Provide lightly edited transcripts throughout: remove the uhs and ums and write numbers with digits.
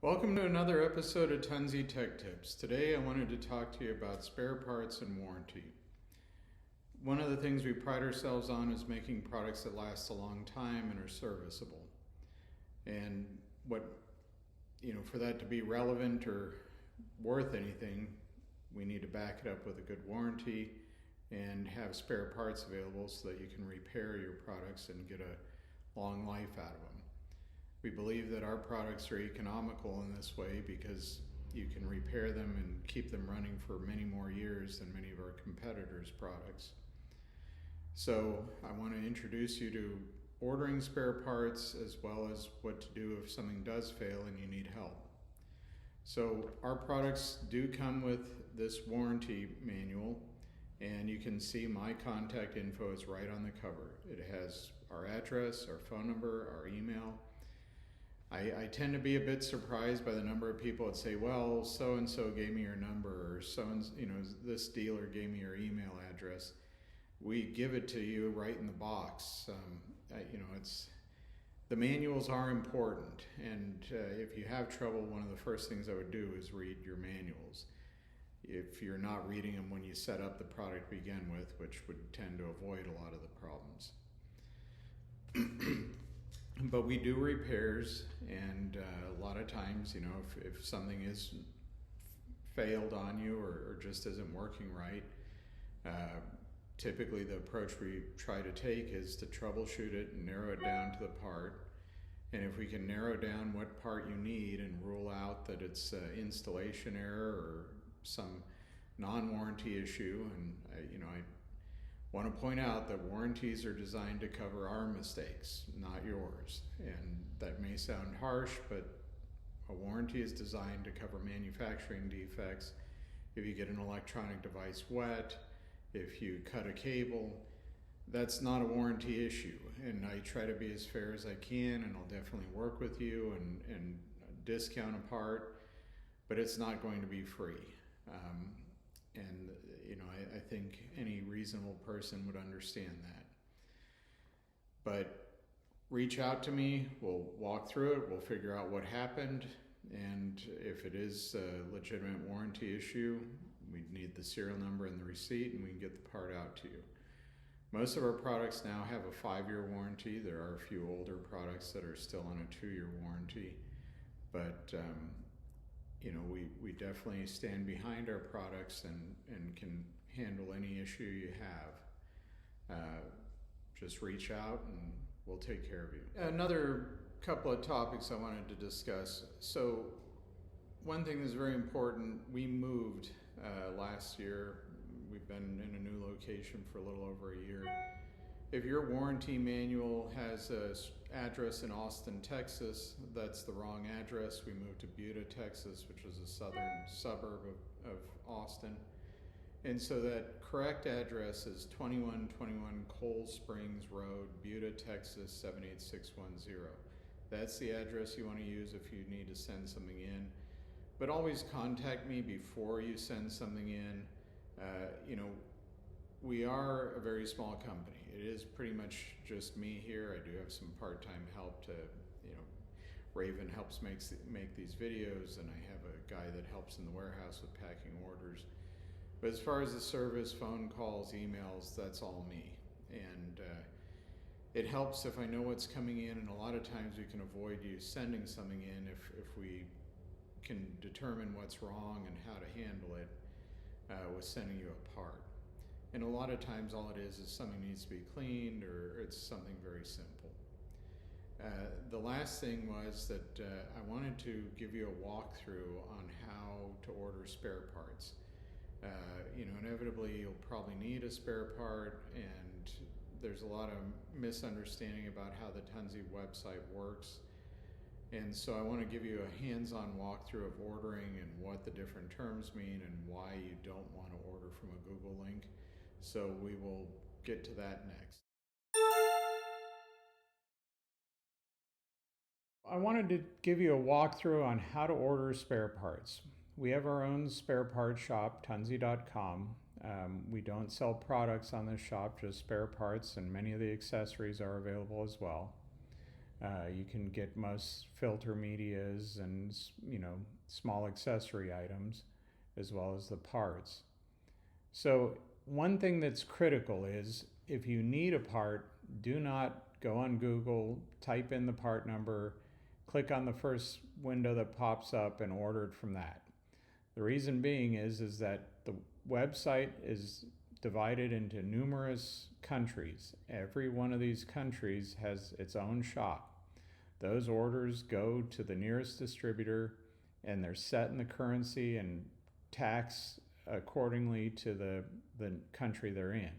Welcome to another episode of Tunze Tech Tips. Today I wanted to talk to you about spare parts and warranty. One of the things we pride ourselves on is making products that last a long time and are serviceable. And for that to be relevant or worth anything, we need to back it up with a good warranty and have spare parts available so that you can repair your products and get a long life out of them. We believe that our products are economical in this way because you can repair them and keep them running for many more years than many of our competitors' products. So I want to introduce you to ordering spare parts as well as what to do if something does fail and you need help. So our products do come with this warranty manual, and you can see my contact info is right on the cover. It has our address, our phone number, our email. I tend to be a bit surprised by the number of people that say, well, so-and-so gave me your number, or this dealer gave me your email address. We give it to you right in the box. The manuals are important, and if you have trouble, one of the first things I would do is read your manuals. If you're not reading them when you set up the product to begin with, which would tend to avoid a lot of the problems. But we do repairs, and a lot of times, if something is failed on you or just isn't working right, typically the approach we try to take is to troubleshoot it and narrow it down to the part. And if we can narrow down what part you need and rule out that it's installation error or some non-warranty issue, and I want to point out that warranties are designed to cover our mistakes, not yours. And that may sound harsh, but a warranty is designed to cover manufacturing defects. If you get an electronic device wet, if you cut a cable, that's not a warranty issue. And I try to be as fair as I can, and I'll definitely work with you and discount a part, but it's not going to be free. I think any reasonable person would understand that. But reach out to me, we'll walk through it, we'll figure out what happened, and if it is a legitimate warranty issue, we need the serial number and the receipt, and we can get the part out to you. Most of our products now have a 5-year warranty. There are a few older products that are still on a 2-year warranty, but we definitely stand behind our products and can handle any issue you have. Just reach out and we'll take care of you. Another couple of topics I wanted to discuss. So one thing that's very important, we moved last year. We've been in a new location for a little over a year. If your warranty manual has an address in Austin, Texas, that's the wrong address. We moved to Buda, Texas, which is a southern suburb of Austin. And so that correct address is 2121 Coal Springs Road, Buda, Texas, 78610. That's the address you want to use if you need to send something in. But always contact me before you send something in. We are a very small company. It is pretty much just me here. I do have some part-time help Raven helps make these videos, and I have a guy that helps in the warehouse with packing orders. But as far as the service, phone calls, emails, that's all me. And it helps if I know what's coming in, and a lot of times we can avoid you sending something in if we can determine what's wrong and how to handle it with sending you a part. And a lot of times all it is something needs to be cleaned, or it's something very simple. The last thing was that I wanted to give you a walkthrough on how to order spare parts. Inevitably you'll probably need a spare part, and there's a lot of misunderstanding about how the Tunze website works. And so I want to give you a hands-on walkthrough of ordering and what the different terms mean and why you don't want to order from a Google link. So we will get to that next. I wanted to give you a walkthrough on how to order spare parts. We have our own spare parts shop, tunze.com. We don't sell products on this shop, just spare parts, and many of the accessories are available as well. You can get most filter medias and small accessory items, as well as the parts. So one thing that's critical is if you need a part, do not go on Google, type in the part number, click on the first window that pops up and order it from that. The reason being is that the website is divided into numerous countries. Every one of these countries has its own shop. Those orders go to the nearest distributor and they're set in the currency and taxed accordingly to the country they're in.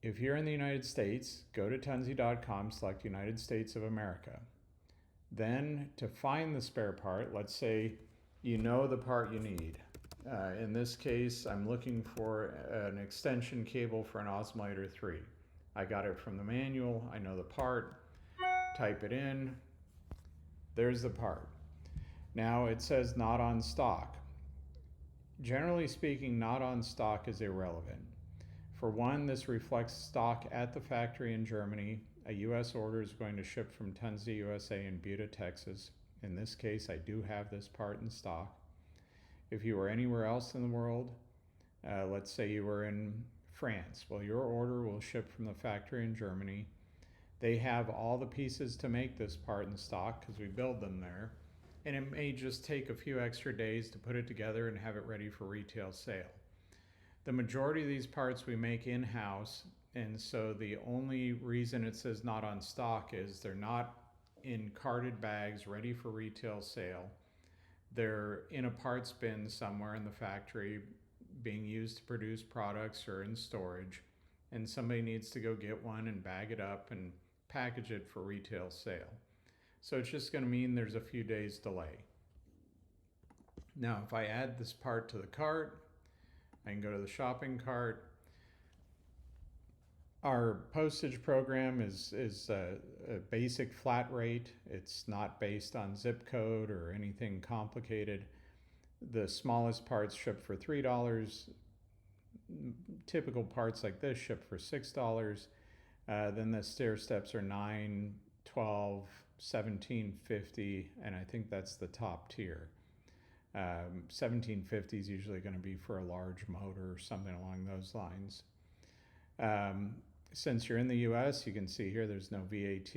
If you're in the United States, go to tunze.com, select United States of America. Then to find the spare part, let's say you know the part you need. In this case, I'm looking for an extension cable for an Osmolator 3. I got it from the manual, I know the part, type it in, there's the part. Now it says not on stock. Generally speaking, not on stock is irrelevant. For one, this reflects stock at the factory in Germany. A US order is going to ship from Tunze, USA in Buda, Texas. In this case, I do have this part in stock. If you were anywhere else in the world, let's say you were in France, well, your order will ship from the factory in Germany. They have all the pieces to make this part in stock because we build them there. And it may just take a few extra days to put it together and have it ready for retail sale. The majority of these parts we make in-house, and so the only reason it says not on stock is they're not in carted bags ready for retail sale. They're in a parts bin somewhere in the factory being used to produce products or in storage, and somebody needs to go get one and bag it up and package it for retail sale. So it's just going to mean there's a few days delay. Now, if I add this part to the cart, I can go to the shopping cart. Our postage program is a basic flat rate. It's not based on zip code or anything complicated. The smallest parts ship for $3. Typical parts like this ship for $6. Then the stair steps are $9, $12, $17.50, and I think that's the top tier. $17.50 is usually going to be for a large motor or something along those lines. Since you're in the US, you can see here there's no VAT.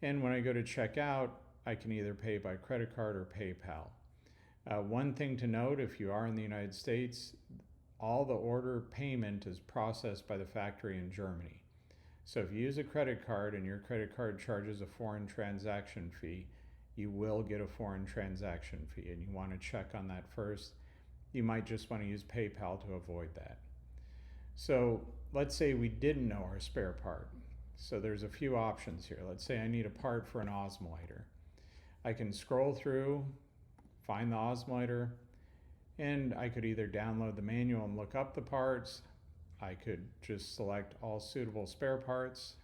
And when I go to checkout, I can either pay by credit card or PayPal. One thing to note, if you are in the United States, all the order payment is processed by the factory in Germany. So if you use a credit card and your credit card charges a foreign transaction fee, you will get a foreign transaction fee, and you want to check on that first. You might just want to use PayPal to avoid that. So let's say we didn't know our spare part. So there's a few options here. Let's say I need a part for an Osmolator. I can scroll through, find the Osmolator, and I could either download the manual and look up the parts. I could just select all suitable spare parts.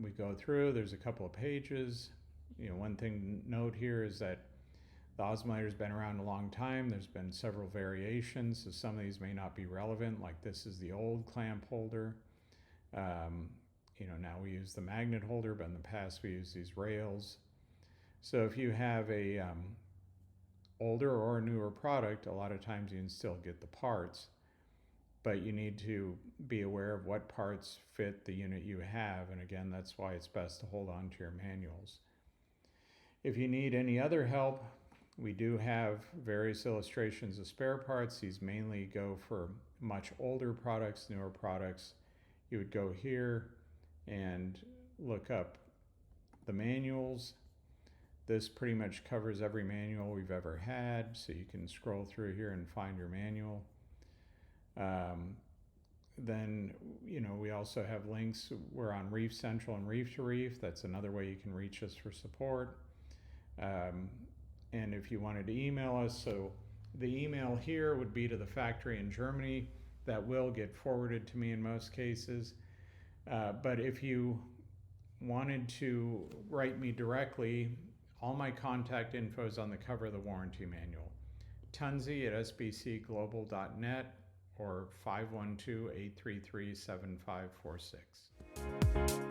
We go through, there's a couple of pages. One thing to note here is that the Osmolator's been around a long time. There's been several variations, so some of these may not be relevant, like this is the old clamp holder. Now we use the magnet holder, but in the past we used these rails. So if you have a older or a newer product, a lot of times you can still get the parts, but you need to be aware of what parts fit the unit you have, and again, that's why it's best to hold on to your manuals. If you need any other help, we do have various illustrations of spare parts. These mainly go for much older products, newer products. You would go here and look up the manuals. This pretty much covers every manual we've ever had, so you can scroll through here and find your manual. Then, we also have links. We're on Reef Central and Reef to Reef. That's another way you can reach us for support. And if you wanted to email us, so the email here would be to the factory in Germany. That will get forwarded to me in most cases. But if you wanted to write me directly, all my contact info is on the cover of the warranty manual. Tunze@sbcglobal.net or 512-833-7546.